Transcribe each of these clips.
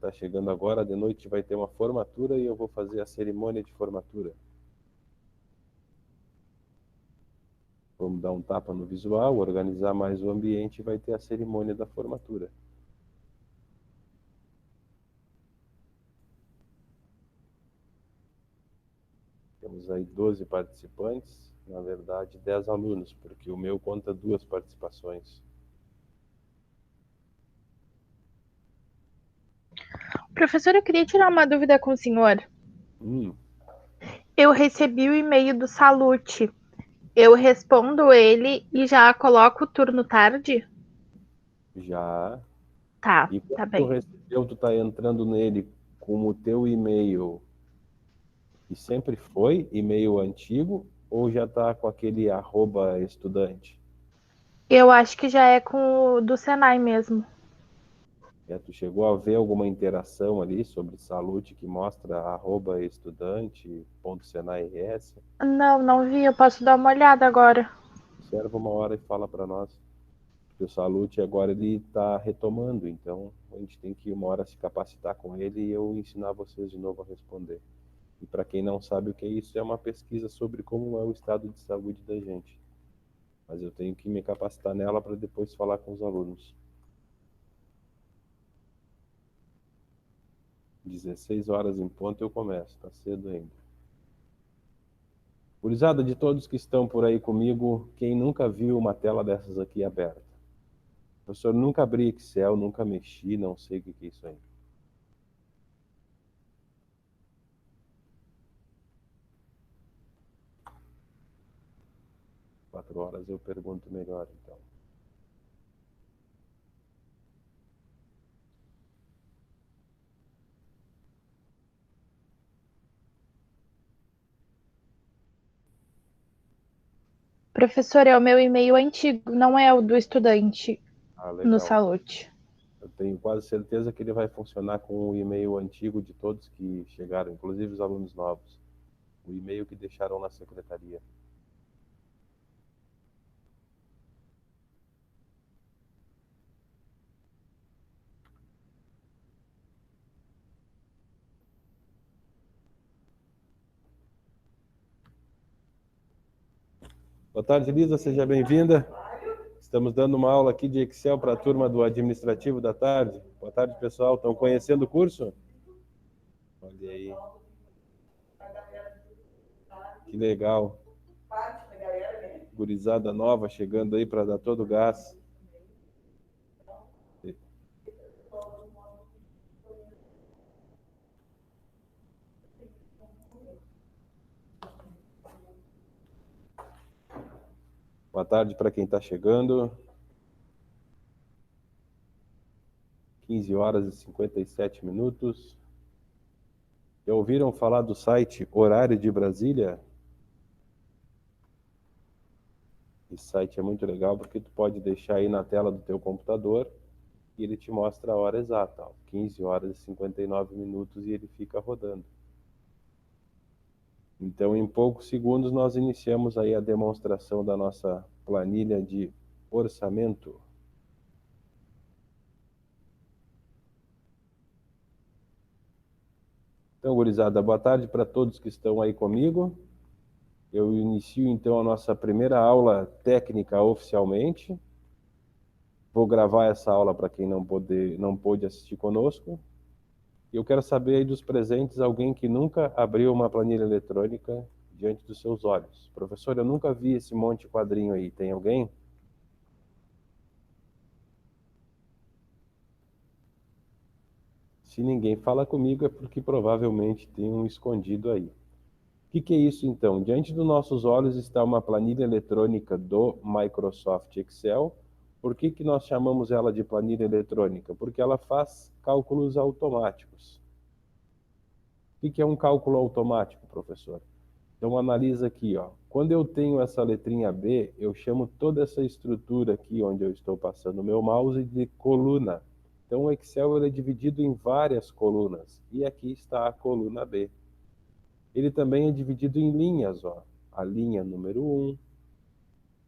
está chegando agora, de noite vai ter uma formatura e eu vou fazer a cerimônia de formatura. Vamos dar um tapa no visual, organizar mais o ambiente e vai ter a cerimônia da formatura. Temos aí 12 participantes, na verdade 10 alunos, porque o meu conta 2 participações. Professor, eu queria tirar uma dúvida com o senhor. Eu recebi o e-mail do Salute. Eu respondo ele e já coloco o turno tarde? Já. Tá, E quando tá tu bem. recebeu, tu tá entrando nele com o teu e-mail, e sempre foi e-mail antigo, ou já tá com aquele @estudante? Eu acho que já é com o do Senai mesmo. Tu chegou a ver alguma interação ali sobre Salute que mostra @estudante.senai.rs? Não, não vi. Eu posso dar uma olhada agora. Observa uma hora e fala para nós. Porque o Salute agora ele está retomando, então a gente tem que uma hora se capacitar com ele e eu ensinar vocês de novo a responder. E para quem não sabe o que é isso, é uma pesquisa sobre como é o estado de saúde da gente. Mas eu tenho que me capacitar nela para depois falar com os alunos. 16 horas em ponto eu começo, está cedo ainda. Gurizada, de todos que estão por aí comigo, quem nunca viu uma tela dessas aqui aberta? Professor, nunca abri Excel, nunca mexi, não sei o que é isso aí. 4 horas eu pergunto melhor, então. Professor, é o meu e-mail antigo, não é o do estudante Ah, no legal. Salute. Eu tenho quase certeza que ele vai funcionar com o e-mail antigo de todos que chegaram, inclusive os alunos novos. O e-mail que deixaram na secretaria. Boa tarde, Lisa, seja bem-vinda. Estamos dando uma aula aqui de Excel para a turma do administrativo da tarde. Boa tarde, pessoal. Estão conhecendo o curso? Olha aí. Que legal. Gurizada nova chegando aí para dar todo o gás. Boa tarde para quem está chegando. 15 horas e 57 minutos. Já ouviram falar do site Horário de Brasília? Esse site é muito legal porque tu pode deixar aí na tela do teu computador e ele te mostra a hora exata, ó, 15 horas e 59 minutos e ele fica rodando. Então, em poucos segundos, nós iniciamos aí a demonstração da nossa planilha de orçamento. Então, gurizada, boa tarde para todos que estão aí comigo. Eu inicio, então, a nossa primeira aula técnica oficialmente. Vou gravar essa aula para quem não pôde assistir conosco. Eu quero saber aí dos presentes alguém que nunca abriu uma planilha eletrônica diante dos seus olhos. Professor, eu nunca vi esse monte de quadrinho aí. Tem alguém? Se ninguém fala comigo é porque provavelmente tem um escondido aí. O que é isso então? Diante dos nossos olhos está uma planilha eletrônica do Microsoft Excel. Por que nós chamamos ela de planilha eletrônica? Porque ela faz cálculos automáticos. O que é um cálculo automático, professor? Então analisa aqui, ó. Quando eu tenho essa letrinha B, eu chamo toda essa estrutura aqui onde eu estou passando o meu mouse de coluna. Então o Excel ele é dividido em várias colunas e aqui está a coluna B. Ele também é dividido em linhas, ó. A linha número 1,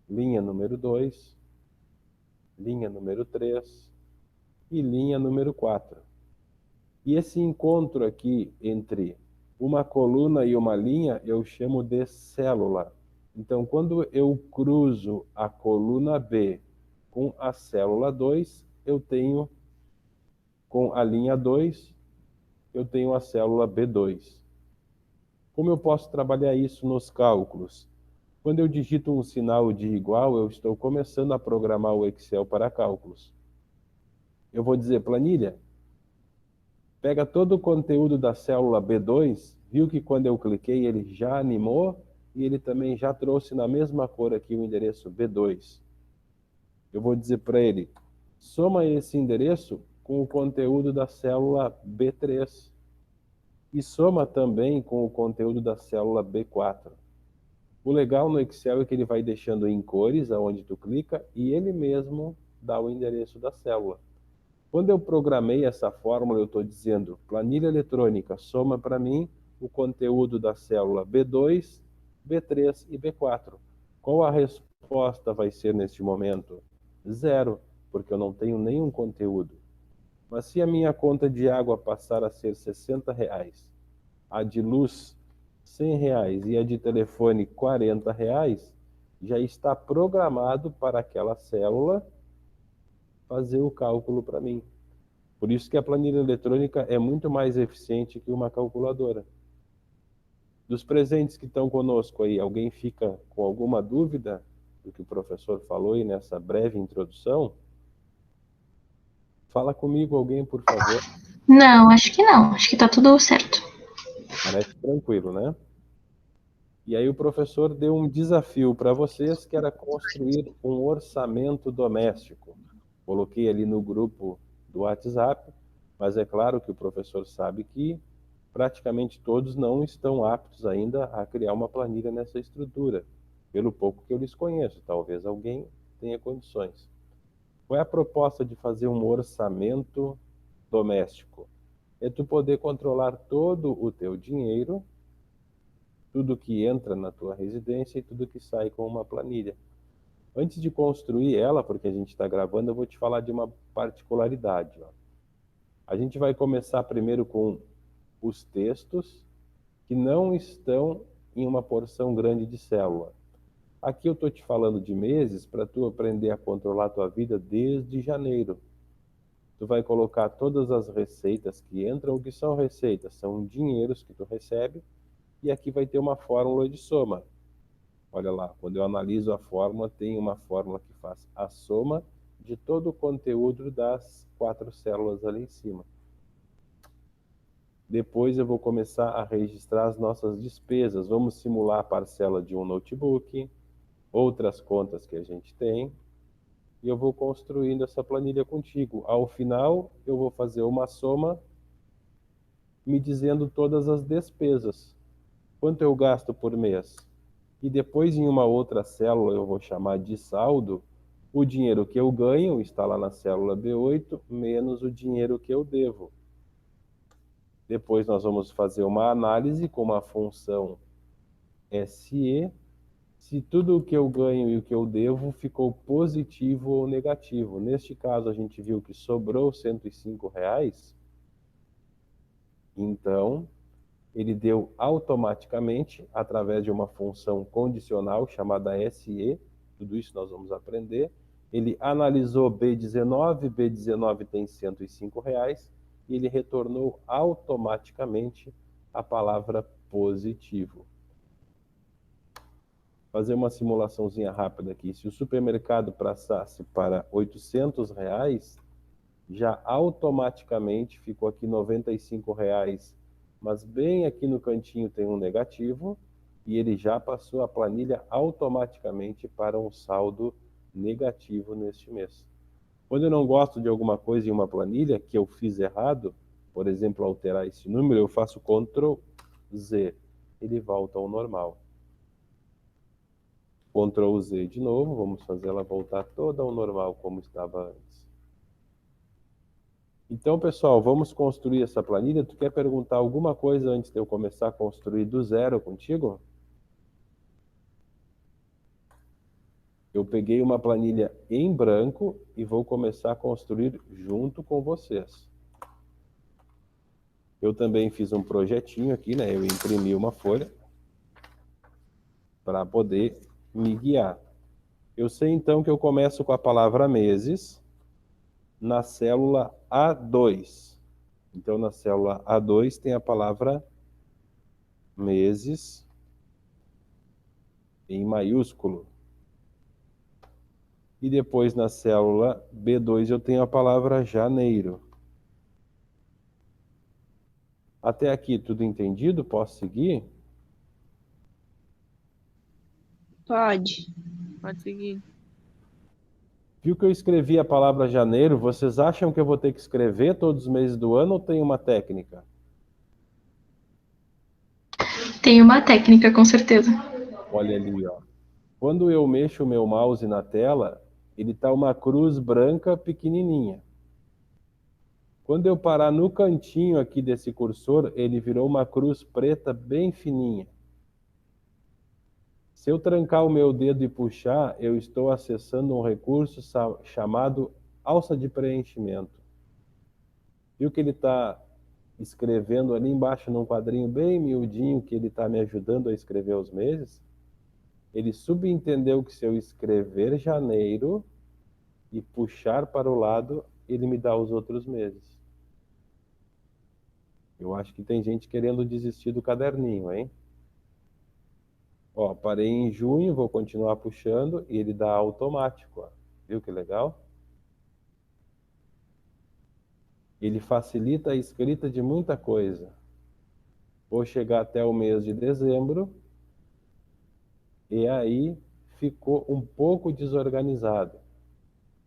linha número 2, linha número 3 e linha número 4. E esse encontro aqui entre uma coluna e uma linha eu chamo de célula. Então, quando eu cruzo a coluna B com a célula 2, eu tenho, com a linha 2, eu tenho a célula B2. Como eu posso trabalhar isso nos cálculos? Quando eu digito um sinal de igual, eu estou começando a programar o Excel para cálculos. Eu vou dizer, planilha, pega todo o conteúdo da célula B2, viu que quando eu cliquei ele já animou e ele também já trouxe na mesma cor aqui o endereço B2. Eu vou dizer para ele, soma esse endereço com o conteúdo da célula B3 e soma também com o conteúdo da célula B4. O legal no Excel é que ele vai deixando em cores aonde tu clica e ele mesmo dá o endereço da célula. Quando eu programei essa fórmula, eu estou dizendo, planilha eletrônica, soma para mim o conteúdo da célula B2, B3 e B4. Qual a resposta vai ser neste momento? 0, porque eu não tenho nenhum conteúdo. Mas se a minha conta de água passar a ser R$60, a de luz R$100 e a de telefone R$40, já está programado para aquela célula fazer o cálculo para mim. Por isso que a planilha eletrônica é muito mais eficiente que uma calculadora. Dos presentes que estão conosco aí, alguém fica com alguma dúvida do que o professor falou aí nessa breve introdução? Fala comigo alguém, por favor. Não, acho que não. Acho que tá tudo certo. Parece tranquilo, né? E aí o professor deu um desafio para vocês, que era construir um orçamento doméstico. Coloquei ali no grupo do WhatsApp, mas é claro que o professor sabe que praticamente todos não estão aptos ainda a criar uma planilha nessa estrutura, pelo pouco que eu lhes conheço. Talvez alguém tenha condições. Qual é a proposta de fazer um orçamento doméstico? É tu poder controlar todo o teu dinheiro, tudo que entra na tua residência e tudo que sai com uma planilha. Antes de construir ela, porque a gente está gravando, eu vou te falar de uma particularidade. Ó. A gente vai começar primeiro com os textos que não estão em uma porção grande de célula. Aqui eu estou te falando de meses para tu aprender a controlar a tua vida desde janeiro. Tu vai colocar todas as receitas que entram. O que são receitas? São dinheiros que tu recebe e aqui vai ter uma fórmula de soma. Olha lá, quando eu analiso a fórmula, tem uma fórmula que faz a soma de todo o conteúdo das 4 células ali em cima. Depois eu vou começar a registrar as nossas despesas. Vamos simular a parcela de um notebook, outras contas que a gente tem, e eu vou construindo essa planilha contigo. Ao final, eu vou fazer uma soma me dizendo todas as despesas. Quanto eu gasto por mês? E depois, em uma outra célula, eu vou chamar de saldo, o dinheiro que eu ganho está lá na célula B8, menos o dinheiro que eu devo. Depois nós vamos fazer uma análise com uma função SE, se tudo o que eu ganho e o que eu devo ficou positivo ou negativo. Neste caso, a gente viu que sobrou R$105, então ele deu automaticamente, através de uma função condicional chamada SE, tudo isso nós vamos aprender, ele analisou B19 tem R$105, e ele retornou automaticamente a palavra positivo. Fazer uma simulaçãozinha rápida aqui. Se o supermercado passasse para R$800, já automaticamente ficou aqui R$95, mas bem aqui no cantinho tem um negativo, e ele já passou a planilha automaticamente para um saldo negativo neste mês. Quando eu não gosto de alguma coisa em uma planilha que eu fiz errado, por exemplo, alterar esse número, eu faço Ctrl Z, ele volta ao normal. Ctrl Z de novo, vamos fazer ela voltar toda ao normal como estava antes. Então, pessoal, vamos construir essa planilha. Tu quer perguntar alguma coisa antes de eu começar a construir do zero contigo? Eu peguei uma planilha em branco e vou começar a construir junto com vocês. Eu também fiz um projetinho aqui, né? Eu imprimi uma folha para poder me guiar. Eu sei então que eu começo com a palavra meses na célula A2. Então, na célula A2 tem a palavra meses em maiúsculo. E depois na célula B2 eu tenho a palavra janeiro. Até aqui tudo entendido? Posso seguir? Pode. Pode seguir. Viu que eu escrevi a palavra janeiro? Vocês acham que eu vou ter que escrever todos os meses do ano ou tem uma técnica? Tem uma técnica, com certeza. Olha ali, ó. Quando eu mexo o meu mouse na tela, ele tá uma cruz branca pequenininha. Quando eu parar no cantinho aqui desse cursor, ele virou uma cruz preta bem fininha. Se eu trancar o meu dedo e puxar, eu estou acessando um recurso chamado alça de preenchimento. Viu que ele está escrevendo ali embaixo num quadrinho bem miudinho que ele está me ajudando a escrever os meses? Ele subentendeu que se eu escrever janeiro e puxar para o lado, ele me dá os outros meses. Eu acho que tem gente querendo desistir do caderninho, hein? Ó, parei em junho, vou continuar puxando e ele dá automático, ó. Viu que legal? Ele facilita a escrita de muita coisa. Vou chegar até o mês de dezembro e aí ficou um pouco desorganizado.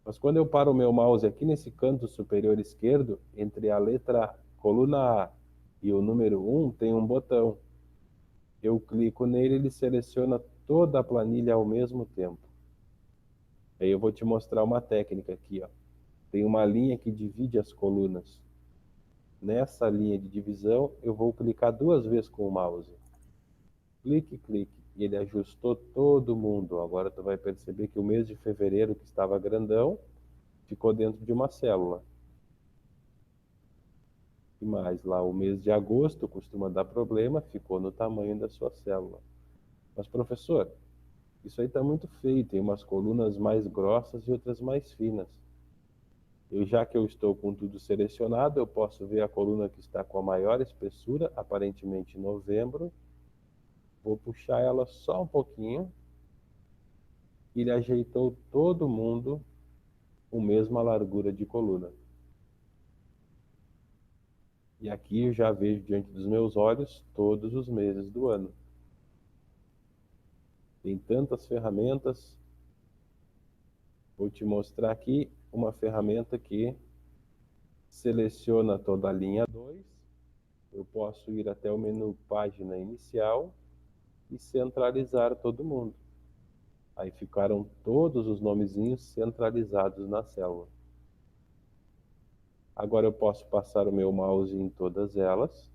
Mas quando eu paro o meu mouse aqui nesse canto superior esquerdo, entre a letra coluna A e o número 1, tem um botão. Eu clico nele, ele seleciona toda a planilha ao mesmo tempo. Aí eu vou te mostrar uma técnica aqui, ó. Tem uma linha que divide as colunas. Nessa linha de divisão, eu vou clicar 2 vezes com o mouse. Clique, clique. E ele ajustou todo mundo. Agora tu vai perceber que o mês de fevereiro, que estava grandão, ficou dentro de uma célula. E mais, lá o mês de agosto costuma dar problema, ficou no tamanho da sua célula. Mas, professor, isso aí está muito feio. Tem umas colunas mais grossas e outras mais finas. Já que eu estou com tudo selecionado, eu posso ver a coluna que está com a maior espessura, aparentemente novembro. Vou puxar ela só um pouquinho. Ele ajeitou todo mundo com a mesma largura de coluna. E aqui eu já vejo diante dos meus olhos todos os meses do ano. Tem tantas ferramentas. Vou te mostrar aqui uma ferramenta que seleciona toda a linha 2. Eu posso ir até o menu página inicial e centralizar todo mundo. Aí ficaram todos os nomezinhos centralizados na célula. Agora eu posso passar o meu mouse em todas elas,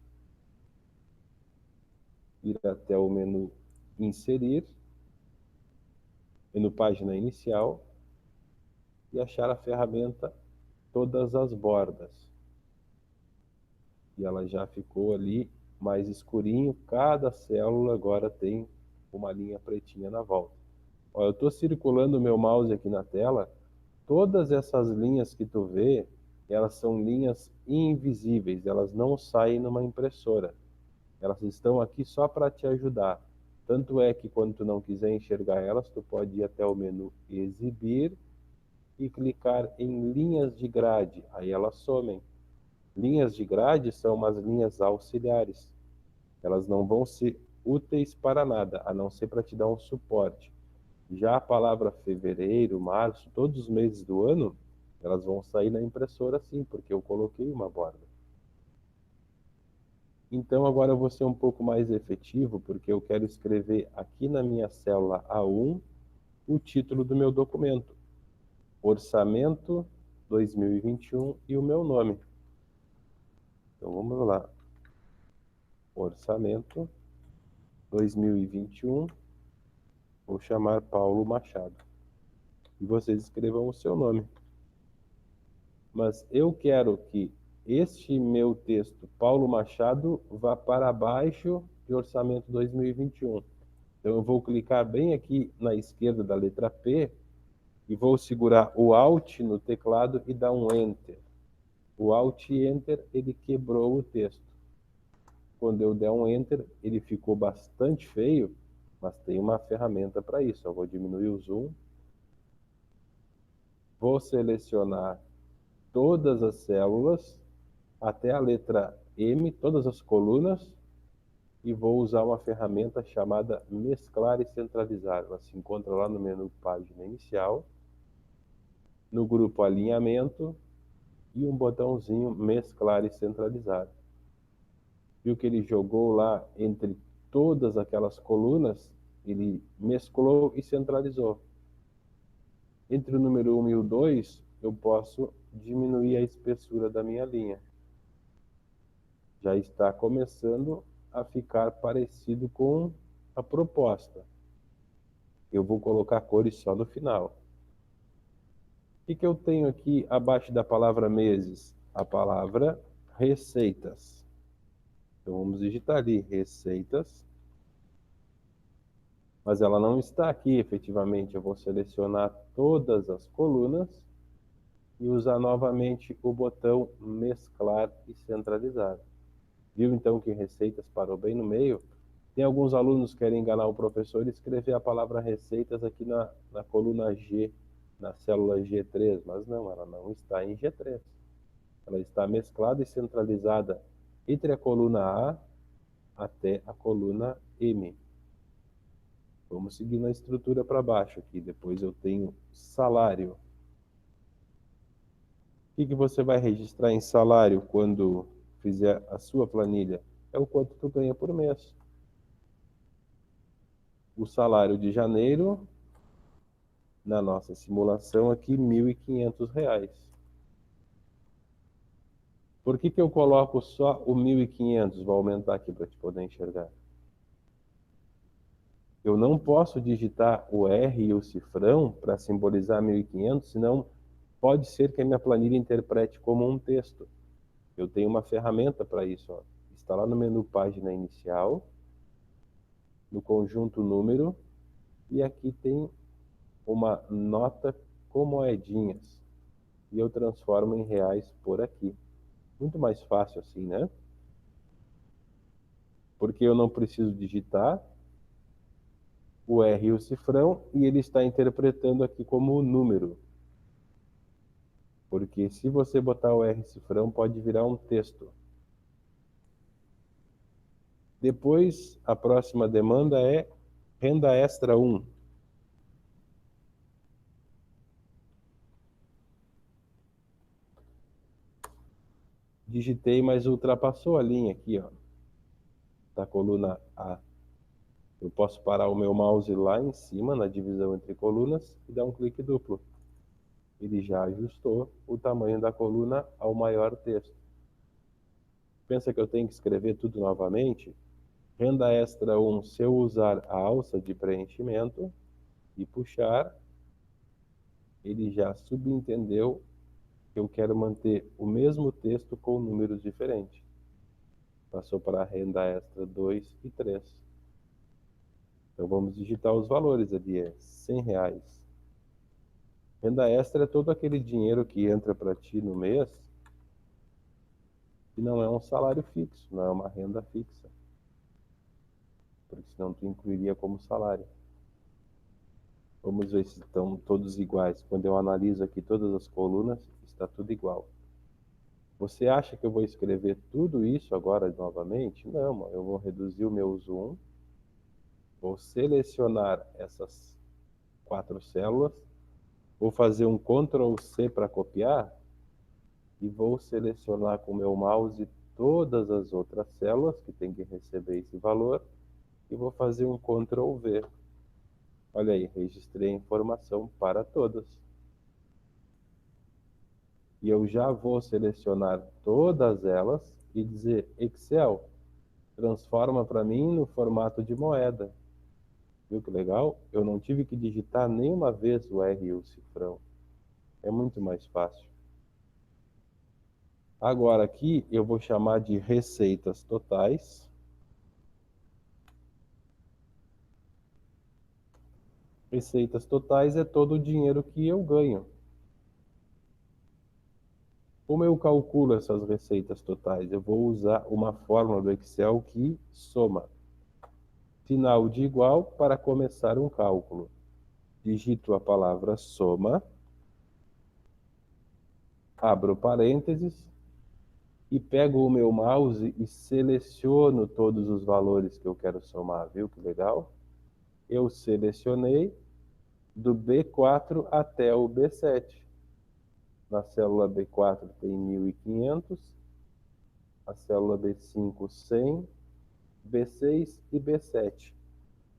ir até o menu inserir, menu página inicial e achar a ferramenta todas as bordas. E ela já ficou ali mais escurinho, cada célula agora tem uma linha pretinha na volta. Ó, eu estou circulando o meu mouse aqui na tela, todas essas linhas que tu vê, elas são linhas invisíveis, elas não saem numa impressora. Elas estão aqui só para te ajudar. Tanto é que quando tu não quiser enxergar elas, tu pode ir até o menu exibir e clicar em linhas de grade, aí elas somem. Linhas de grade são umas linhas auxiliares. Elas não vão ser úteis para nada, a não ser para te dar um suporte. Já a palavra fevereiro, março, todos os meses do ano, elas vão sair na impressora sim, porque eu coloquei uma borda. Então agora eu vou ser um pouco mais efetivo, porque eu quero escrever aqui na minha célula A1 o título do meu documento. Orçamento 2021 e o meu nome. Então vamos lá. Orçamento 2021. Vou chamar Paulo Machado. E vocês escrevam o seu nome. Mas eu quero que este meu texto, Paulo Machado, vá para baixo de orçamento 2021. Então eu vou clicar bem aqui na esquerda da letra P e vou segurar o Alt no teclado e dar um Enter. O Alt e Enter, ele quebrou o texto. Quando eu der um Enter, ele ficou bastante feio, mas tem uma ferramenta para isso. Eu vou diminuir o zoom. Vou selecionar todas as células, até a letra M, todas as colunas, e vou usar uma ferramenta chamada Mesclar e Centralizar. Ela se encontra lá no menu Página Inicial, no grupo Alinhamento, e um botãozinho Mesclar e Centralizar. Viu que ele jogou lá entre todas aquelas colunas, ele mesclou e centralizou. Entre o número 1 e o 2, eu posso diminuir a espessura da minha linha. Já está começando a ficar parecido com a proposta. Eu vou colocar cores só no final. O que eu tenho aqui abaixo da palavra meses? A palavra receitas. Então vamos digitar ali receitas. Mas ela não está aqui efetivamente. Eu vou selecionar todas as colunas e usar novamente o botão mesclar e centralizar. Viu então que receitas parou bem no meio? Tem alguns alunos que querem enganar o professor e escrever a palavra receitas aqui na coluna G, na célula G3, mas não, ela não está em G3. Ela está mesclada e centralizada entre a coluna A até a coluna M. Vamos seguir na estrutura para baixo aqui. Depois eu tenho salário. O que você vai registrar em salário quando fizer a sua planilha? É o quanto tu ganha por mês. O salário de janeiro, na nossa simulação aqui, R$ 1.500. Por que eu coloco só o 1.500? Vou aumentar aqui para te poder enxergar. Eu não posso digitar o R e o cifrão para simbolizar 1.500, senão pode ser que a minha planilha interprete como um texto. Eu tenho uma ferramenta para isso. Ó. Está lá no menu Página Inicial, no conjunto Número, e aqui tem uma nota com moedinhas. E eu transformo em reais por aqui. Muito mais fácil assim, né? Porque eu não preciso digitar o R e o cifrão, e ele está interpretando aqui como número. Porque se você botar o R cifrão, pode virar um texto. Depois, a próxima demanda é renda extra 1. Digitei, mas ultrapassou a linha aqui, ó, da coluna A. Eu posso parar o meu mouse lá em cima, na divisão entre colunas, e dar um clique duplo. Ele já ajustou o tamanho da coluna ao maior texto. Pensa que eu tenho que escrever tudo novamente? Renda extra 1, se eu usar a alça de preenchimento e puxar, ele já subentendeu que eu quero manter o mesmo texto com números diferentes. Passou para a renda extra 2 e 3. Então vamos digitar os valores ali, é R$100. Renda extra é todo aquele dinheiro que entra para ti no mês e não é um salário fixo, não é uma renda fixa. Porque senão tu incluiria como salário. Vamos ver se estão todos iguais. Quando eu analiso aqui todas as colunas, está tudo igual. Você acha que eu vou escrever tudo isso agora novamente? Não, eu vou reduzir o meu zoom, vou selecionar essas 4 células, vou fazer um Ctrl C para copiar e vou selecionar com o meu mouse todas as outras células que tem que receber esse valor e vou fazer um Ctrl V. Olha aí, registrei a informação para todas. E eu já vou selecionar todas elas e dizer, Excel, transforma para mim no formato de moeda. Viu que legal? Eu não tive que digitar nenhuma vez o R e o cifrão. É muito mais fácil. Agora aqui eu vou chamar de receitas totais. Receitas totais é todo o dinheiro que eu ganho. Como eu calculo essas receitas totais? Eu vou usar uma fórmula do Excel que soma. Sinal de igual para começar um cálculo. Digito a palavra soma, abro parênteses e pego o meu mouse e seleciono todos os valores que eu quero somar. Viu que legal? Eu selecionei do B4 até o B7. Na célula B4 tem 1.500, a célula B5 100, B6 e B7.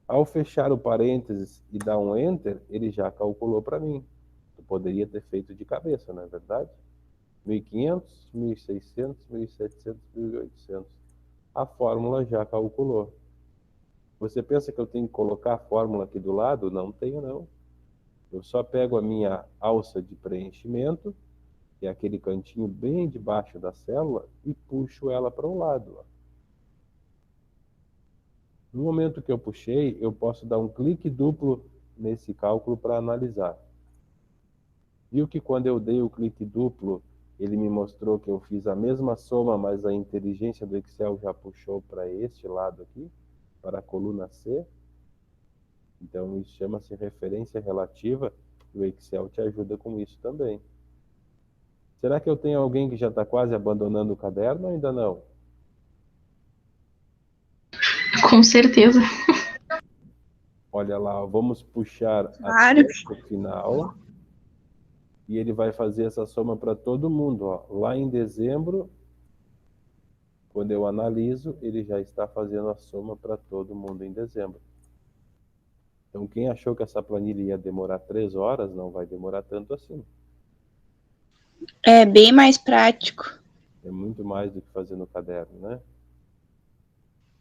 Ao fechar o parênteses e dar um Enter, ele já calculou para mim. Eu poderia ter feito de cabeça, não é verdade? 1.500, 1.600, 1.700, 1.800. A fórmula já calculou. Você pensa que eu tenho que colocar a fórmula aqui do lado? Não tenho, não. Eu só pego a minha alça de preenchimento, que é aquele cantinho bem debaixo da célula, e puxo ela para o lado. Ó. No momento que eu puxei, eu posso dar um clique duplo nesse cálculo para analisar. Viu que quando eu dei o clique duplo, ele me mostrou que eu fiz a mesma soma, mas a inteligência do Excel já puxou para este lado aqui, para a coluna C. Então, isso chama-se referência relativa, e o Excel te ajuda com isso também. Será que eu tenho alguém que já está quase abandonando o caderno ou ainda não? Com certeza. Olha lá, vamos puxar Claro. até o final. E ele vai fazer essa soma para todo mundo. Ó. Lá em dezembro, quando eu analiso, ele já está fazendo a soma para todo mundo em dezembro. Então, quem achou que essa planilha ia demorar 3 horas, não vai demorar tanto assim. É bem mais prático. É muito mais do que fazer no caderno, né?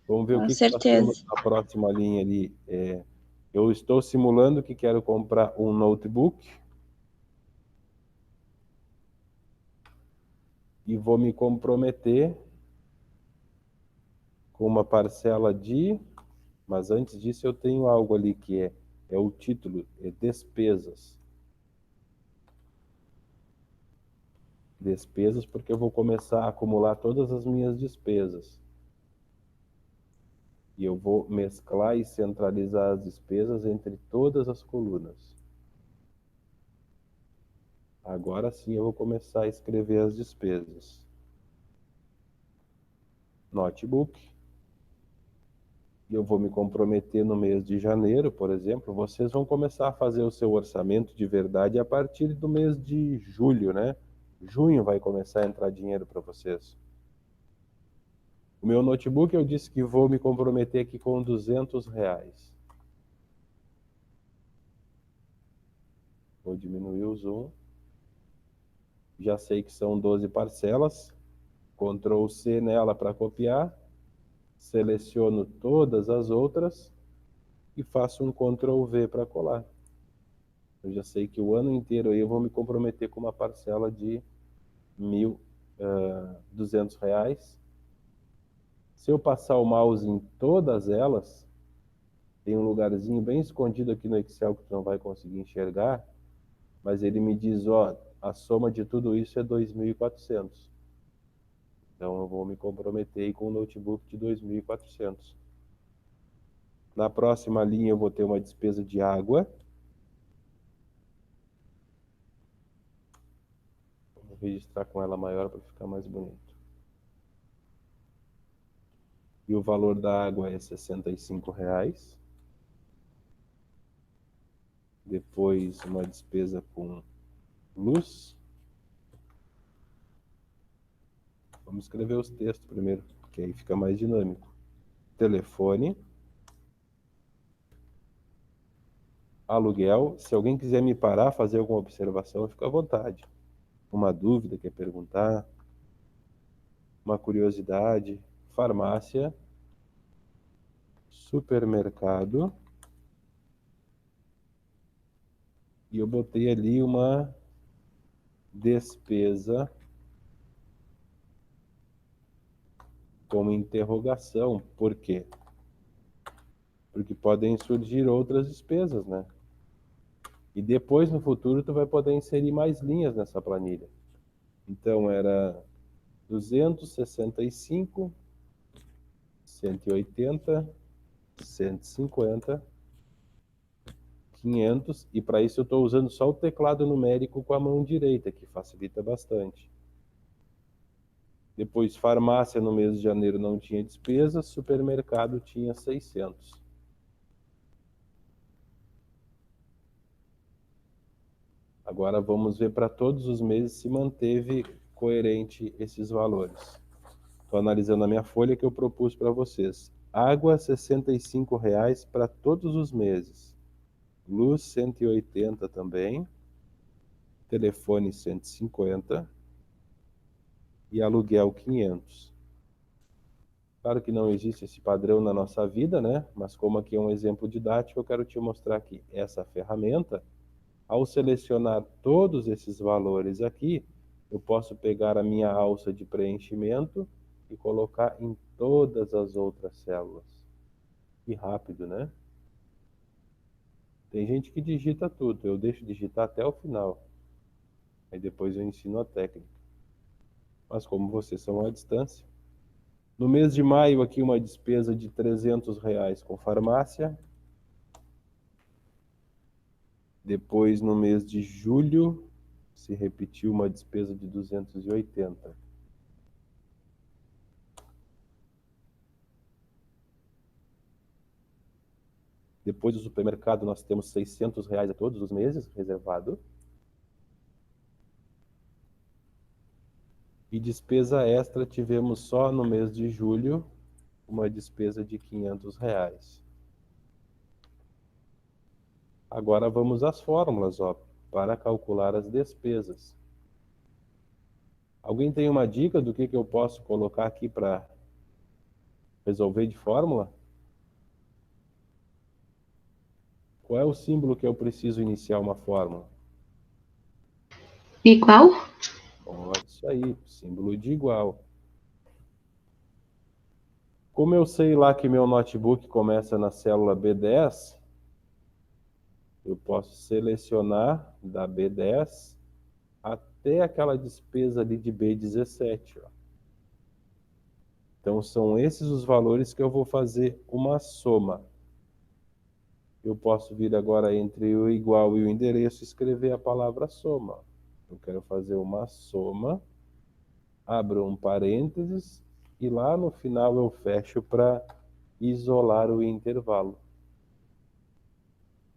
Vamos ver o Com que nós temos certeza. na próxima linha ali. Eu estou simulando que quero comprar um notebook e vou me comprometer com uma parcela de... Mas antes disso eu tenho algo ali que é o título, é despesas. Despesas porque eu vou começar a acumular todas as minhas despesas. E eu vou mesclar e centralizar as despesas entre todas as colunas. Agora sim eu vou começar a escrever as despesas. Notebook. E eu vou me comprometer no mês de janeiro, por exemplo. Vocês vão começar a fazer o seu orçamento de verdade a partir do mês de julho, né? Junho vai começar a entrar dinheiro para vocês. O meu notebook eu disse que vou me comprometer aqui com R$200. Vou diminuir o zoom. Já sei que são 12 parcelas. Ctrl C nela para copiar. Seleciono todas as outras e faço um Ctrl V para colar. Eu já sei que o ano inteiro aí eu vou me comprometer com uma parcela de R$1.200. Se eu passar o mouse em todas elas, tem um lugarzinho bem escondido aqui no Excel que tu não vai conseguir enxergar, mas ele me diz, ó, a soma de tudo isso é 2.400. Então eu vou me comprometer aí com um notebook de 2.400. Na próxima linha eu vou ter uma despesa de água. Vou registrar com ela maior para ficar mais bonito. E o valor da água é R$65. Depois uma despesa com luz. Vamos escrever os textos primeiro, que aí fica mais dinâmico. Telefone. Aluguel. Se alguém quiser me parar, fazer alguma observação, fica à vontade. Uma dúvida, quer perguntar? Uma curiosidade. Farmácia. Supermercado. E eu botei ali uma despesa como interrogação. Por quê? Porque podem surgir outras despesas, né? E depois, no futuro, tu vai poder inserir mais linhas nessa planilha. Então, era 265, 180, 150, 500, e para isso eu estou usando só o teclado numérico com a mão direita, que facilita bastante. Depois, farmácia no mês de janeiro não tinha despesa, supermercado tinha 600. Agora vamos ver para todos os meses se manteve coerente esses valores. Estou analisando a minha folha que eu propus para vocês. Água, R$ 65 para todos os meses. Luz, 180 também. Telefone, 150. E aluguel, 500. Claro que não existe esse padrão na nossa vida, né? Mas como aqui é um exemplo didático, eu quero te mostrar que essa ferramenta, ao selecionar todos esses valores aqui, eu posso pegar a minha alça de preenchimento e colocar em todas as outras células. Que rápido, né? Tem gente que digita tudo, eu deixo digitar até o final. Aí depois eu ensino a técnica. Mas como vocês são à distância. No mês de maio, aqui uma despesa de R$ 300 com farmácia. Depois, no mês de julho, se repetiu uma despesa de 280. Depois do supermercado, nós temos R$ 600 a todos os meses, reservado. E despesa extra, tivemos só no mês de julho, uma despesa de R$ 500. Agora vamos às fórmulas, ó, para calcular as despesas. Alguém tem uma dica do que eu posso colocar aqui para resolver de fórmula? Qual é o símbolo que eu preciso iniciar uma fórmula? Igual? Ó, isso aí, símbolo de igual. Como eu sei lá que meu notebook começa na célula B10, eu posso selecionar da B10 até aquela despesa ali de B17. Ó. Então, são esses os valores que eu vou fazer uma soma. Eu posso vir agora entre o igual e o endereço e escrever a palavra soma. Eu quero fazer uma soma, abro um parênteses e lá no final eu fecho para isolar o intervalo.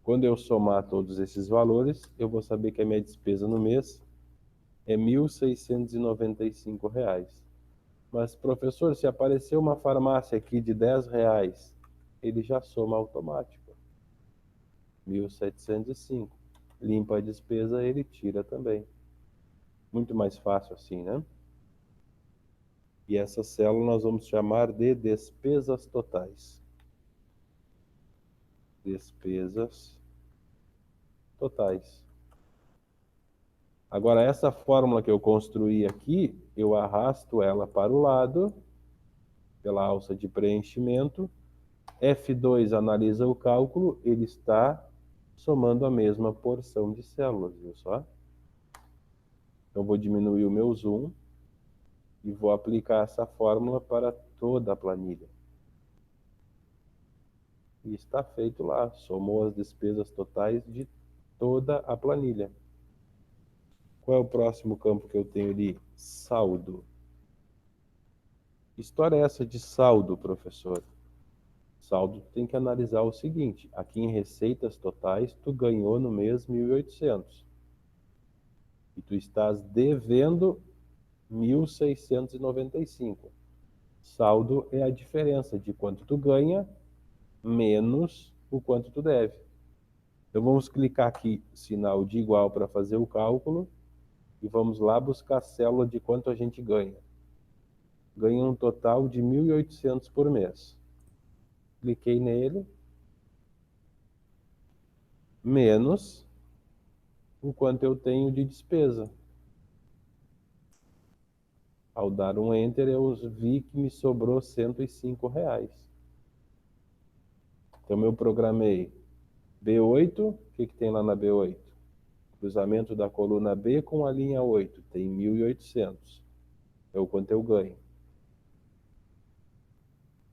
Quando eu somar todos esses valores, eu vou saber que a minha despesa no mês é R$ 1.695. Mas, professor, se aparecer uma farmácia aqui de R$ 10, ele já soma automático. 1.705. Limpa a despesa, ele tira também. Muito mais fácil assim, né? E essa célula nós vamos chamar de despesas totais. Despesas totais. Agora, essa fórmula que eu construí aqui, eu arrasto ela para o lado, pela alça de preenchimento. F2 analisa o cálculo, ele está somando a mesma porção de células, viu só? Então, vou diminuir o meu zoom e vou aplicar essa fórmula para toda a planilha. E está feito lá, somou as despesas totais de toda a planilha. Qual é o próximo campo que eu tenho ali? Saldo. Que história é essa de saldo, professor? Saldo tem que analisar o seguinte, aqui em receitas totais, tu ganhou no mês 1.800. E tu estás devendo 1.695. Saldo é a diferença de quanto tu ganha menos o quanto tu deve. Então vamos clicar aqui, sinal de igual para fazer o cálculo, e vamos lá buscar a célula de quanto a gente ganha. Ganha um total de 1.800 por mês. Cliquei nele, menos o quanto eu tenho de despesa. Ao dar um Enter, eu vi que me sobrou R$105. Então, eu programei B8, o que tem lá na B8? Cruzamento da coluna B com a linha 8, tem 1.800. É o quanto eu ganho.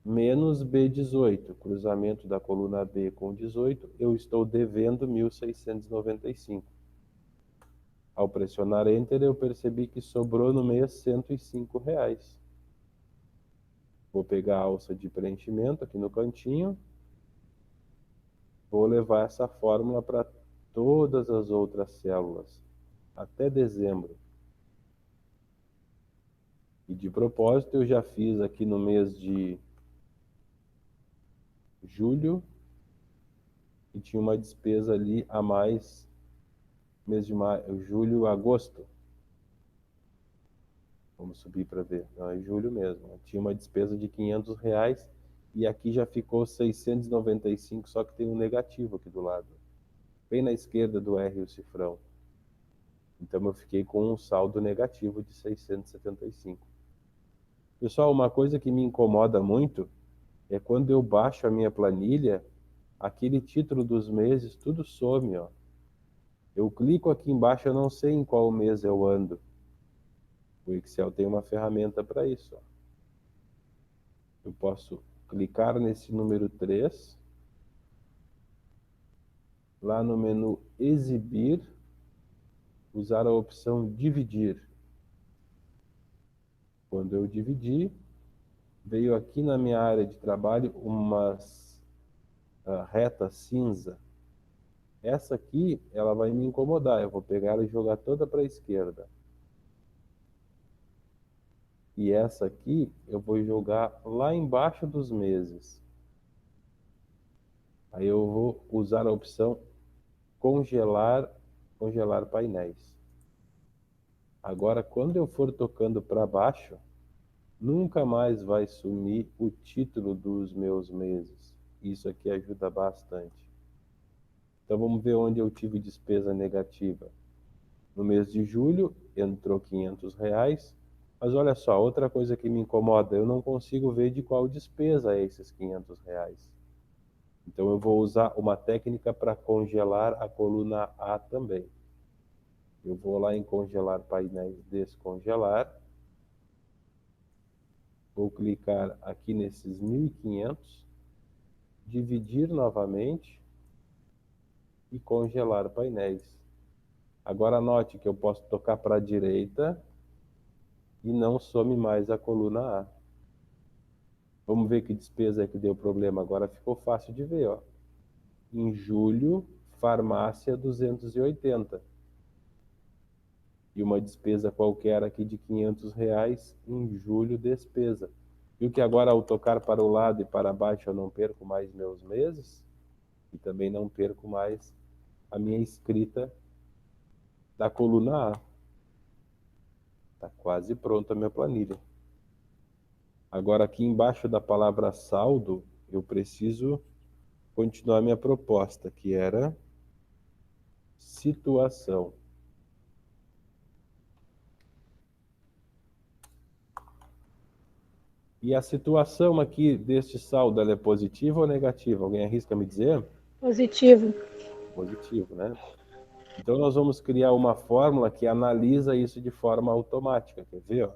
Menos B18, cruzamento da coluna B com 18, eu estou devendo 1.695. Ao pressionar Enter, eu percebi que sobrou no mês R$105. Vou pegar a alça de preenchimento aqui no cantinho. Vou levar essa fórmula para todas as outras células, até dezembro. E de propósito, eu já fiz aqui no mês de julho, e tinha uma despesa ali a mais, mês de maio, julho, agosto. Vamos subir para ver. Não, é julho mesmo. Tinha uma despesa de R$500 e aqui já ficou 695, só que tem um negativo aqui do lado. Bem na esquerda do R o cifrão. Então eu fiquei com um saldo negativo de 675. Pessoal, uma coisa que me incomoda muito é quando eu baixo a minha planilha, aquele título dos meses, tudo some, ó. Eu clico aqui embaixo, eu não sei em qual mês eu ando. O Excel tem uma ferramenta para isso, ó. Eu posso clicar nesse número 3, lá no menu Exibir, usar a opção Dividir. Quando eu dividir, veio aqui na minha área de trabalho umas reta cinza. Essa aqui, ela vai me incomodar. Eu vou pegar ela e jogar toda para a esquerda. E essa aqui, eu vou jogar lá embaixo dos meses. Aí eu vou usar a opção congelar painéis. Agora, quando eu for tocando para baixo, nunca mais vai sumir o título dos meus meses. Isso aqui ajuda bastante. Então vamos ver onde eu tive despesa negativa. No mês de julho entrou R$500, mas olha só, outra coisa que me incomoda, eu não consigo ver de qual despesa é esses R$500. Então eu vou usar uma técnica para congelar a coluna A também. Eu vou lá em congelar painéis, descongelar. Vou clicar aqui nesses 1.500, dividir novamente e congelar painéis. Agora note que eu posso tocar para a direita e não some mais a coluna A. Vamos ver que despesa é que deu problema. Agora ficou fácil de ver, ó. Em julho, farmácia 280. E uma despesa qualquer aqui de R$500 em julho, despesa. Viu que agora ao tocar para o lado e para baixo eu não perco mais meus meses? E também não perco mais a minha escrita da coluna A. Está quase pronta a minha planilha. Agora aqui embaixo da palavra saldo, eu preciso continuar minha proposta, que era situação. E a situação aqui deste saldo, ela é positiva ou negativa? Alguém arrisca me dizer? Positivo. Positivo, né? Então nós vamos criar uma fórmula que analisa isso de forma automática. Quer ver? Ó?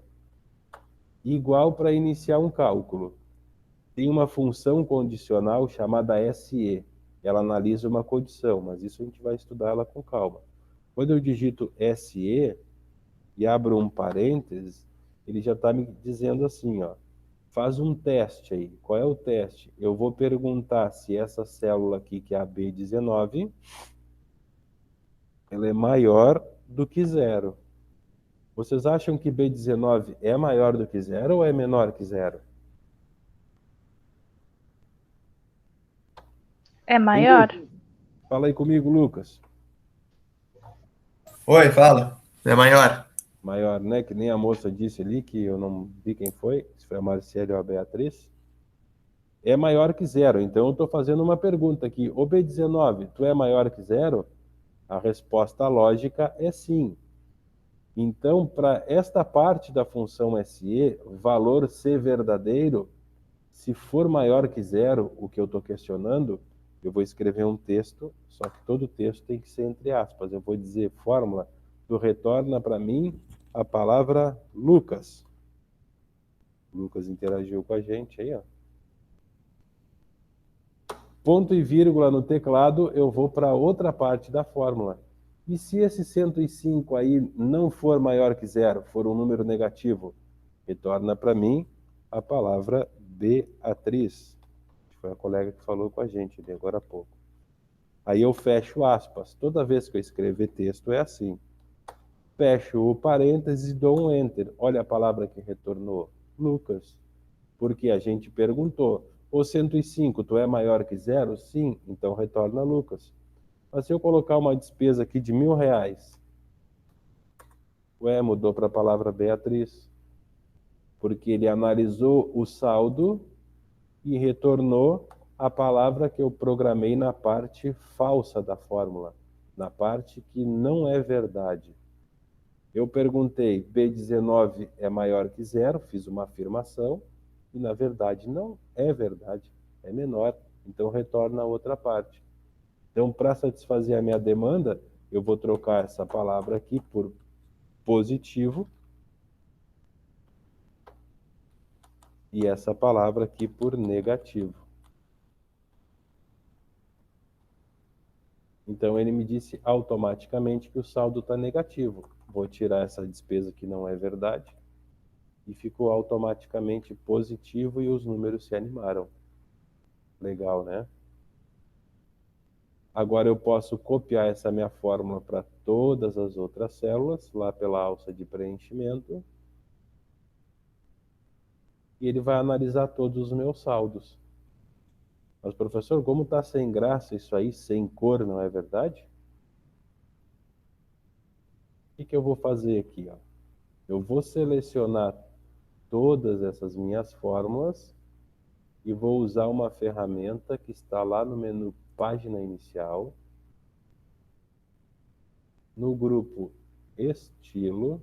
Igual para iniciar um cálculo. Tem uma função condicional chamada SE. Ela analisa uma condição, mas isso a gente vai estudar ela com calma. Quando eu digito SE e abro um parênteses, ele já está me dizendo assim, ó. Faz um teste aí. Qual é o teste? Eu vou perguntar se essa célula aqui, que é a B19, ela é maior do que 0. Vocês acham que B19 é maior do que 0 ou é menor que 0? É maior? Fala aí comigo, Lucas. Oi, fala. É maior. Maior, né? Que nem a moça disse ali, que eu não vi quem foi, se foi a Marcele ou a Beatriz. É maior que 0. Então eu estou fazendo uma pergunta aqui. Ô B19, tu é maior que 0? A resposta lógica é sim. Então, para esta parte da função SE, valor C verdadeiro, se for maior que zero, o que eu estou questionando, eu vou escrever um texto, só que todo texto tem que ser entre aspas. Eu vou dizer, fórmula, tu retorna para mim a palavra Lucas. Lucas interagiu com a gente aí, ó. Ponto e vírgula no teclado, eu vou para outra parte da fórmula. E se esse 105 aí não for maior que zero, for um número negativo, retorna para mim a palavra Beatriz. Foi a colega que falou com a gente ali agora há pouco. Aí eu fecho aspas. Toda vez que eu escrever texto é assim. Fecho o parênteses e dou um enter. Olha a palavra que retornou. Lucas. Porque a gente perguntou, o 105, tu é maior que zero? Sim, então retorna Lucas. Mas se eu colocar uma despesa aqui de R$1.000, mudou para a palavra Beatriz. Porque ele analisou o saldo e retornou a palavra que eu programei na parte falsa da fórmula, na parte que não é verdade. Eu perguntei, B19 é maior que zero, fiz uma afirmação, e na verdade não é verdade, é menor, então retorna a outra parte. Então, para satisfazer a minha demanda, eu vou trocar essa palavra aqui por positivo, e essa palavra aqui por negativo. Então, ele me disse automaticamente que o saldo está negativo. Vou tirar essa despesa que não é verdade. E ficou automaticamente positivo e os números se animaram. Legal, né? Agora eu posso copiar essa minha fórmula para todas as outras células, lá pela alça de preenchimento. E ele vai analisar todos os meus saldos. Mas, professor, como está sem graça isso aí, sem cor, não é verdade? O que eu vou fazer aqui, ó? Eu vou selecionar todas essas minhas fórmulas e vou usar uma ferramenta que está lá no menu Página Inicial, no grupo Estilo,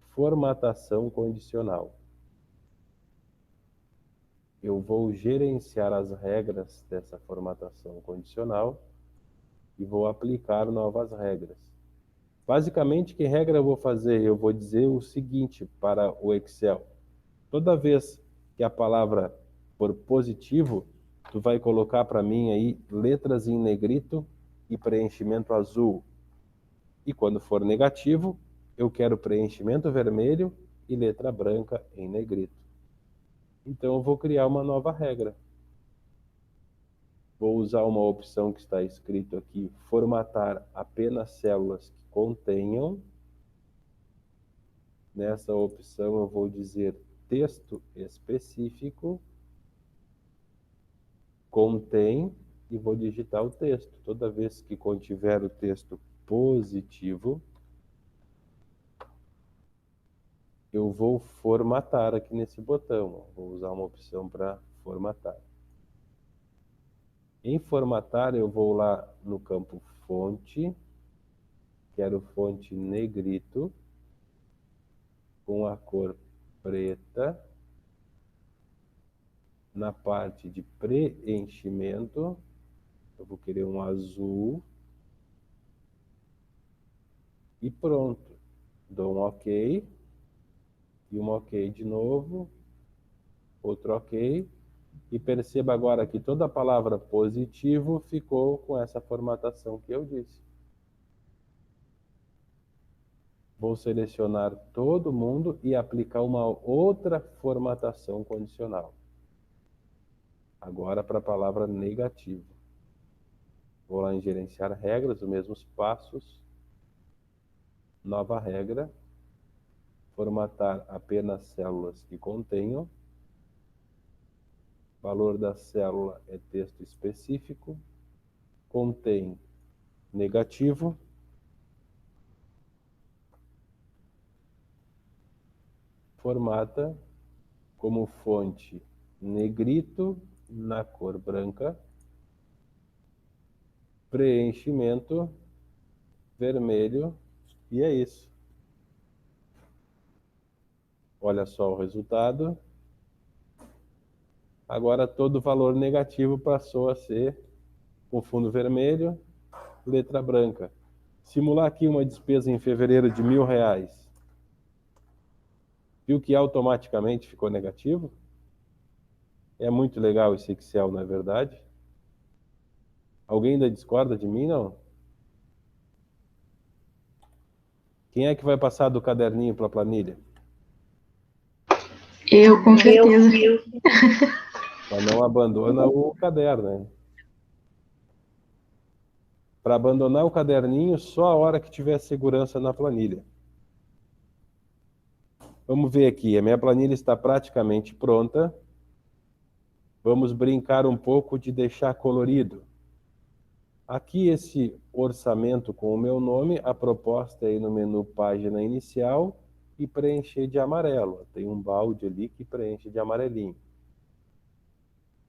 Formatação Condicional. Eu vou gerenciar as regras dessa formatação condicional e vou aplicar novas regras. Basicamente, que regra eu vou fazer? Eu vou dizer o seguinte para o Excel. Toda vez que a palavra for positivo, tu vai colocar para mim aí letras em negrito e preenchimento azul. E quando for negativo, eu quero preenchimento vermelho e letra branca em negrito. Então eu vou criar uma nova regra. Vou usar uma opção que está escrito aqui, formatar apenas células que contenham. Nessa opção eu vou dizer texto específico, contém, e vou digitar o texto. Toda vez que contiver o texto positivo, eu vou formatar aqui nesse botão. Vou usar uma opção para formatar. Em formatar, eu vou lá no campo fonte, quero fonte negrito, com a cor preta. Na parte de preenchimento, eu vou querer um azul. E pronto. Dou um OK. E um OK de novo. Outro OK. E perceba agora que toda a palavra positivo ficou com essa formatação que eu disse. Vou selecionar todo mundo e aplicar uma outra formatação condicional. Agora para a palavra negativo. Vou lá em gerenciar regras, os mesmos passos. Nova regra. Formatar apenas células que contenham. Valor da célula é texto específico. Contém negativo. Formata como fonte negrito na cor branca. Preenchimento vermelho E é isso. Olha só o resultado. Agora todo valor negativo passou a ser com fundo vermelho, letra branca. Simular aqui uma despesa em fevereiro de R$ 1.000. Viu que automaticamente ficou negativo? É muito legal esse Excel, não é verdade? Alguém ainda discorda de mim, não? Quem é que vai passar do caderninho para a planilha? Eu, com certeza. Mas não abandona o caderno, né? Para abandonar o caderninho só a hora que tiver segurança na planilha. Vamos ver aqui, a minha planilha está praticamente pronta. Vamos brincar um pouco de deixar colorido. Aqui esse orçamento com o meu nome, a proposta é ir no menu página inicial e preencher de amarelo. Tem um balde ali que preenche de amarelinho.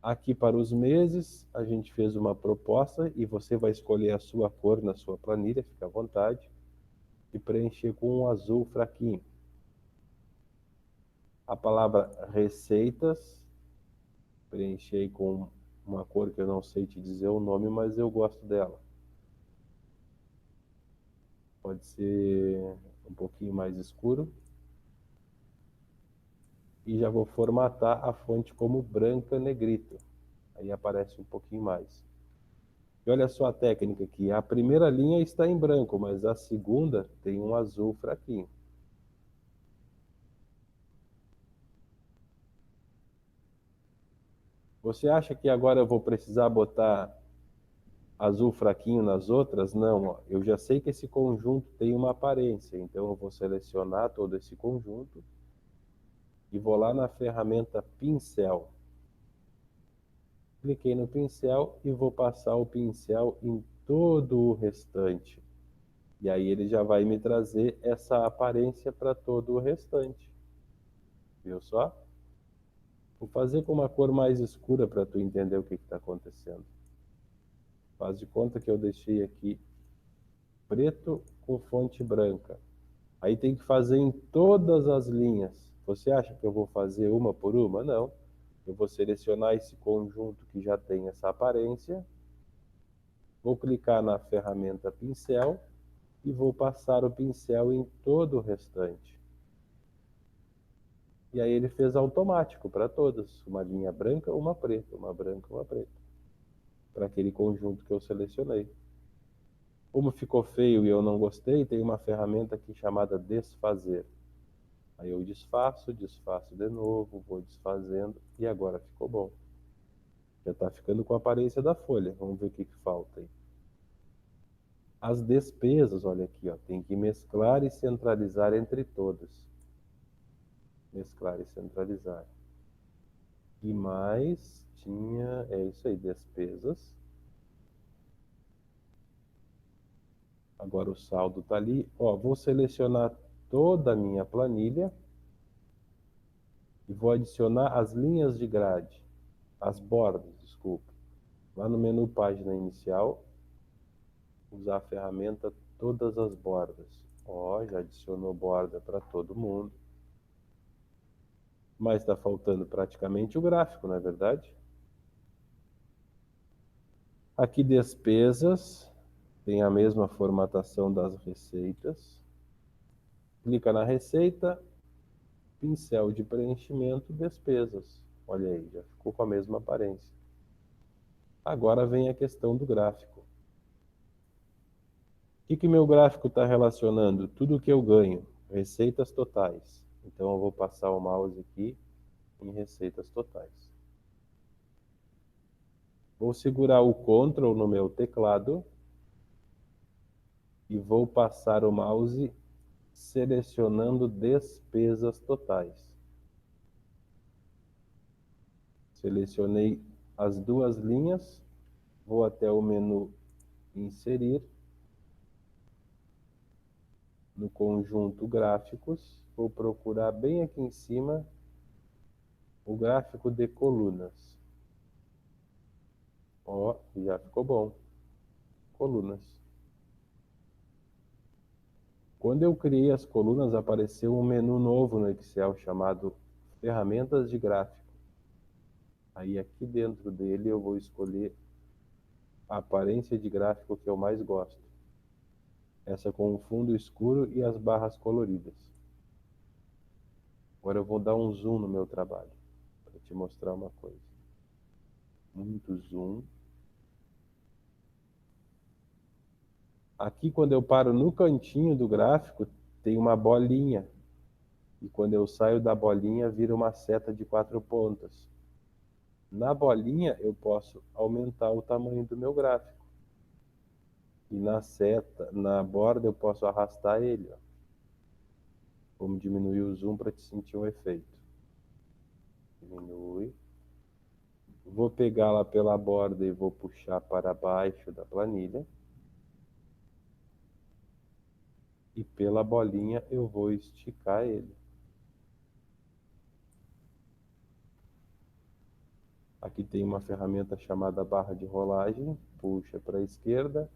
Aqui para os meses, a gente fez uma proposta e você vai escolher a sua cor na sua planilha, fica à vontade, e preencher com um azul fraquinho. A palavra receitas, preenchei com uma cor que eu não sei te dizer o nome, mas eu gosto dela. Pode ser um pouquinho mais escuro. E já vou formatar a fonte como branca negrito. Aí aparece um pouquinho mais. E olha só a técnica aqui. A primeira linha está em branco, mas a segunda tem um azul fraquinho. Você acha que agora eu vou precisar botar azul fraquinho nas outras? Não, ó. Eu já sei que esse conjunto tem uma aparência, então eu vou selecionar todo esse conjunto e vou lá na ferramenta pincel. Cliquei no pincel e vou passar o pincel em todo o restante. E aí ele já vai me trazer essa aparência para todo o restante. Viu só? Vou fazer com uma cor mais escura para tu entender o que está acontecendo. Faz de conta que eu deixei aqui preto com fonte branca. Aí tem que fazer em todas as linhas. Você acha que eu vou fazer uma por uma? Não. Eu vou selecionar esse conjunto que já tem essa aparência. Vou clicar na ferramenta pincel e vou passar o pincel em todo o restante. E aí ele fez automático para todas. Uma linha branca, uma preta, uma branca, uma preta. Para aquele conjunto que eu selecionei. Como ficou feio e eu não gostei, tem uma ferramenta aqui chamada desfazer. Aí eu desfaço de novo, vou desfazendo e agora ficou bom. Já está ficando com a aparência da folha. Vamos ver o que falta aí. As despesas, olha aqui, ó, tem que mesclar e centralizar entre todas. Mesclar e centralizar. E mais tinha, é isso aí, despesas. Agora o saldo está ali. Ó, vou selecionar toda a minha planilha e vou adicionar as linhas de grade, as bordas, desculpa. Lá no menu página inicial, usar a ferramenta todas as bordas. Ó, já adicionou borda para todo mundo. Mas está faltando praticamente o gráfico, não é verdade? Aqui despesas, tem a mesma formatação das receitas. Clica na receita, pincel de preenchimento, despesas. Olha aí, já ficou com a mesma aparência. Agora vem a questão do gráfico. O que meu gráfico está relacionando? Tudo que eu ganho, receitas totais. Então eu vou passar o mouse aqui em receitas totais. Vou segurar o Ctrl no meu teclado e vou passar o mouse selecionando despesas totais. Selecionei as duas linhas, vou até o menu Inserir. No conjunto Gráficos, vou procurar bem aqui em cima o gráfico de colunas. Ó, já ficou bom. Colunas. Quando eu criei as colunas, apareceu um menu novo no Excel chamado Ferramentas de Gráfico. Aí aqui dentro dele eu vou escolher a aparência de gráfico que eu mais gosto. Essa com o fundo escuro e as barras coloridas. Agora eu vou dar um zoom no meu trabalho, para te mostrar uma coisa. Muito zoom. Aqui, quando eu paro no cantinho do gráfico, tem uma bolinha. E quando eu saio da bolinha, vira uma seta de 4 pontas. Na bolinha, eu posso aumentar o tamanho do meu gráfico. E na seta, na borda, eu posso arrastar ele. Ó. Vamos diminuir o zoom para te sentir um efeito. Diminui. Vou pegá-la pela borda e vou puxar para baixo da planilha. E pela bolinha eu vou esticar ele. Aqui tem uma ferramenta chamada barra de rolagem. Puxa para a esquerda,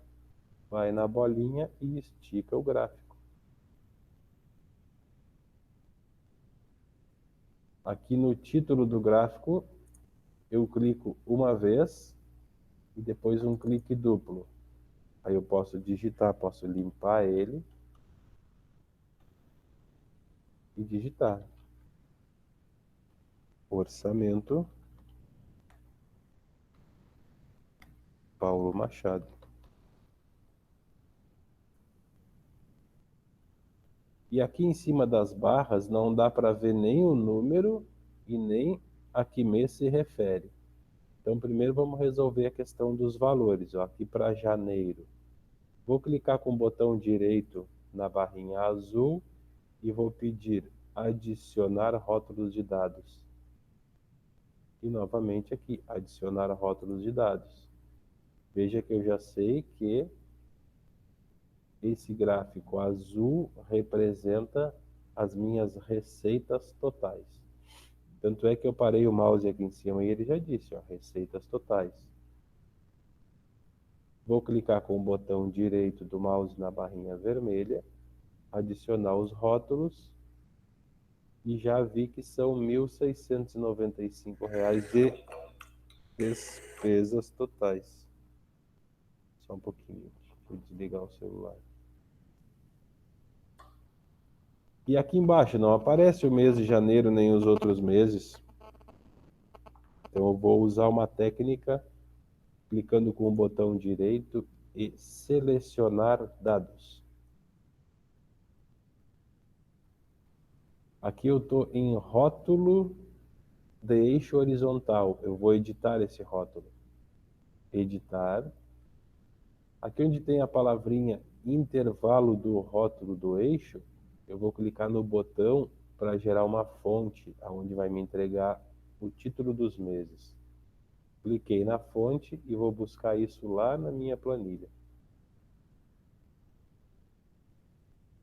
vai na bolinha e estica o gráfico. Aqui no título do gráfico, eu clico uma vez e depois um clique duplo. Aí eu posso digitar, posso limpar ele e digitar. Orçamento Paulo Machado. E aqui em cima das barras não dá para ver nem o número e nem a que mês se refere. Então primeiro vamos resolver a questão dos valores. Ó, aqui para janeiro. Vou clicar com o botão direito na barrinha azul e vou pedir adicionar rótulos de dados. E novamente aqui, adicionar rótulos de dados. Veja que eu já sei que esse gráfico azul representa as minhas receitas totais. Tanto é que eu parei o mouse aqui em cima e ele já disse, ó, receitas totais. Vou clicar com o botão direito do mouse na barrinha vermelha, adicionar os rótulos e já vi que são R$ 1.695 de despesas totais. Só um pouquinho, vou desligar o celular. E aqui embaixo não aparece o mês de janeiro nem os outros meses. Então eu vou usar uma técnica clicando com o botão direito e selecionar dados. Aqui eu estou em rótulo de eixo horizontal. Eu vou editar esse rótulo. Editar. Aqui onde tem a palavrinha intervalo do rótulo do eixo, eu vou clicar no botão para gerar uma fonte, onde vai me entregar o título dos meses. Cliquei na fonte e vou buscar isso lá na minha planilha.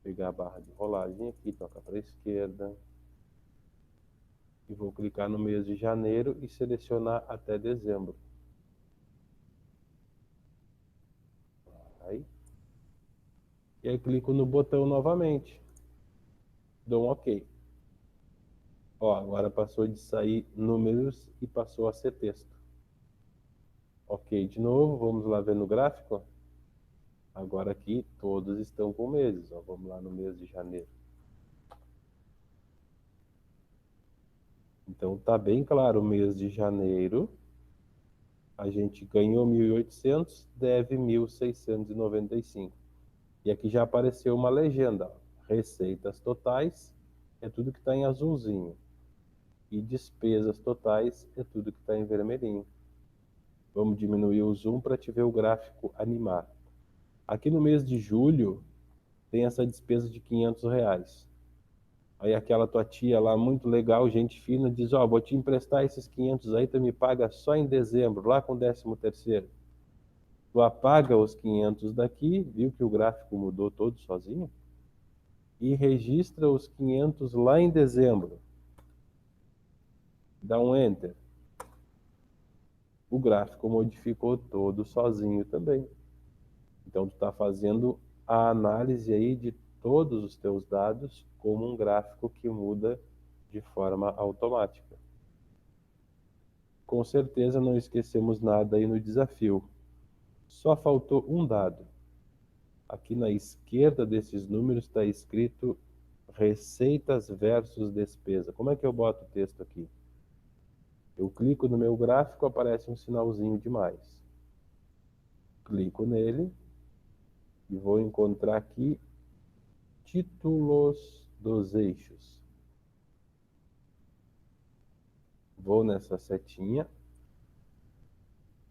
Pegar a barra de rolagem aqui, tocar para a esquerda. E vou clicar no mês de janeiro e selecionar até dezembro. Aí. E aí clico no botão novamente. Dou um OK. Ó, agora passou de sair números e passou a ser texto. OK de novo, vamos lá ver no gráfico. Agora aqui todos estão com meses. Ó, vamos lá no mês de janeiro. Então tá bem claro, o mês de janeiro a gente ganhou 1.800, deve 1.695. E aqui já apareceu uma legenda, ó, receitas totais é tudo que está em azulzinho e despesas totais é tudo que está em vermelhinho. Vamos diminuir o zoom para te ver o gráfico animar. Aqui no mês de julho tem essa despesa de R$ 500. Aí aquela tua tia lá, muito legal, gente fina, diz, ó, vou te emprestar esses 500 aí, tu me paga só em dezembro, lá com o 13º. Tu apaga os 500 daqui, viu que o gráfico mudou todo sozinho? E registra os 500 lá em dezembro. Dá um Enter. O gráfico modificou todo sozinho também. Então tu está fazendo a análise aí de todos os teus dados como um gráfico que muda de forma automática. Com certeza não esquecemos nada aí no desafio. Só faltou um dado. Aqui na esquerda desses números está escrito receitas versus despesa. Como é que eu boto o texto aqui? Eu clico no meu gráfico, aparece um sinalzinho de mais. Clico nele e vou encontrar aqui títulos dos eixos. Vou nessa setinha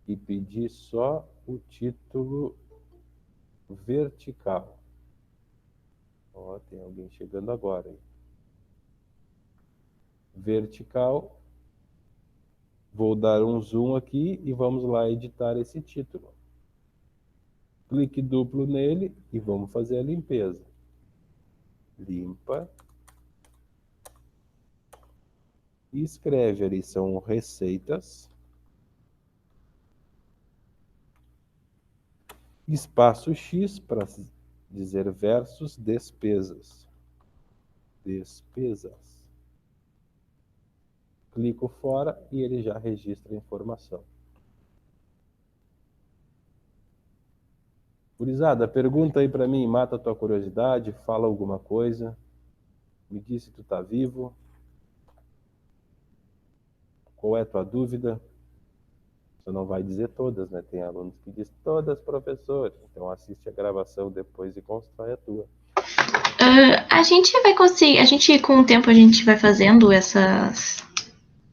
e pedir só o título vertical. Ó, tem alguém chegando agora aí. Vertical. Vou dar um zoom aqui e vamos lá editar esse título. Clique duplo nele e vamos fazer a limpeza. Limpa. E escreve ali, são receitas. Espaço X para dizer versus despesas. Despesas. Clico fora e ele já registra a informação. Gurizada, pergunta aí para mim, mata a tua curiosidade, fala alguma coisa. Me diz se tu tá vivo. Qual é a tua dúvida? Você não vai dizer todas, né? Tem alunos que dizem todas, professor. Então assiste a gravação depois e constrói a tua. A gente vai conseguir, com o tempo a gente vai fazendo essas...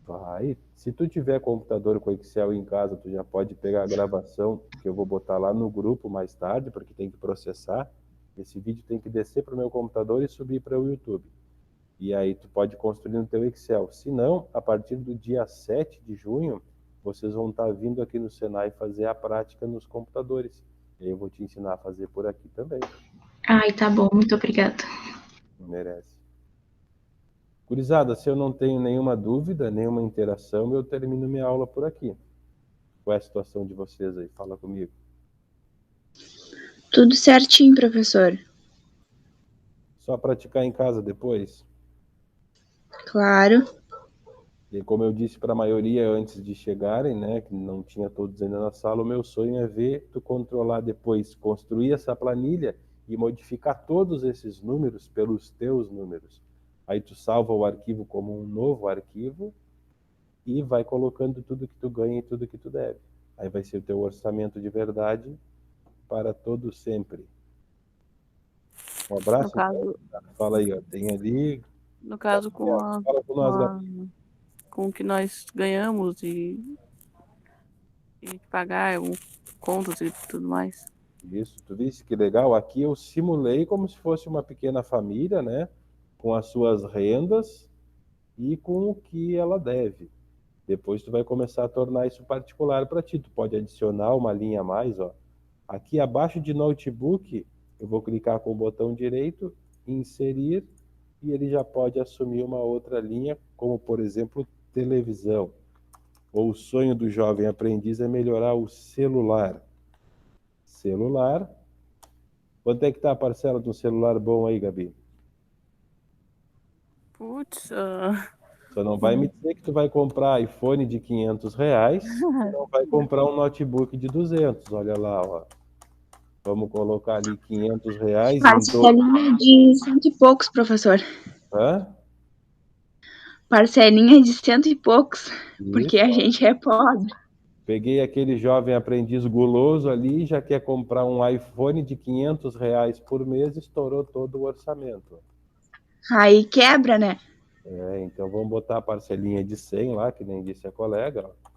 Vai. Se tu tiver computador com Excel em casa, tu já pode pegar a gravação, que eu vou botar lá no grupo mais tarde, porque tem que processar. Esse vídeo tem que descer para o meu computador e subir para o YouTube. E aí tu pode construir no teu Excel. Se não, a partir do dia 7 de junho, vocês vão estar vindo aqui no Senai fazer a prática nos computadores. E aí eu vou te ensinar a fazer por aqui também. Ai, tá bom, muito obrigada. Merece. Gurizada, se eu não tenho nenhuma dúvida, nenhuma interação, eu termino minha aula por aqui. Qual é a situação de vocês aí? Fala comigo. Tudo certinho, professor. Só praticar em casa depois? Claro. E como eu disse para a maioria antes de chegarem, né, que não tinha todos ainda na sala, o meu sonho é ver tu controlar depois, construir essa planilha e modificar todos esses números pelos teus números. Aí tu salva o arquivo como um novo arquivo e vai colocando tudo que tu ganha e tudo que tu deve. Aí vai ser o teu orçamento de verdade para todo sempre. Um abraço. No caso, então. Fala aí, ó. Tem ali. no caso Fala com nós, Gabi. com o que nós ganhamos e pagar contas e tudo mais. Isso, tu viste que legal? Aqui eu simulei como se fosse uma pequena família, né? Com as suas rendas e com o que ela deve. Depois tu vai começar a tornar isso particular para ti. Tu pode adicionar uma linha a mais, ó. Aqui abaixo de notebook, eu vou clicar com o botão direito, inserir, e ele já pode assumir uma outra linha, como por exemplo, televisão. Ou o sonho do jovem aprendiz é melhorar o celular. Celular. Quanto é que tá a parcela de um celular bom aí, Gabi? Putz, Só não vai me dizer que tu vai comprar iPhone de R$500 e não vai comprar um notebook de 200. Olha lá, ó. Vamos colocar ali R$500. Parcelinha de 100 e poucos, professor. Hã? Parcelinha de 100 e poucos, porque Isso, a gente é pobre. Peguei aquele jovem aprendiz guloso ali, já quer comprar um iPhone de R$500 por mês, estourou todo o orçamento. Aí quebra, né? Então vamos botar a parcelinha de 100 lá, que nem disse a colega. Ó.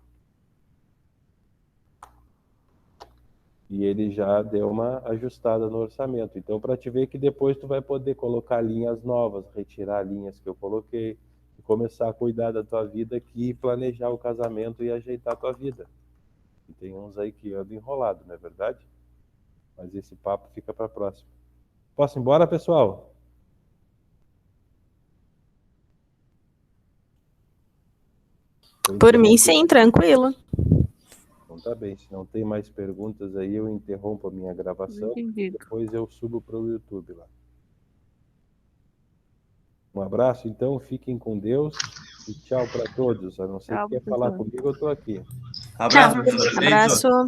E ele já deu uma ajustada no orçamento. Então, para te ver que depois tu vai poder colocar linhas novas, retirar linhas que eu coloquei, e começar a cuidar da tua vida aqui, planejar o casamento e ajeitar a tua vida. E tem uns aí que andam enrolado, não é verdade? Mas esse papo fica para a próxima. Posso ir embora, pessoal? Por mim, sim, tranquilo. Então tá bem, se não tem mais perguntas aí, eu interrompo a minha gravação. Entendido. Depois eu subo para o YouTube lá. Um abraço, então, fiquem com Deus e tchau para todos. A não ser Tchau, que quer falar professor. comigo, eu estou aqui. Abraço, Tchau. professor. Beijo. Abraço.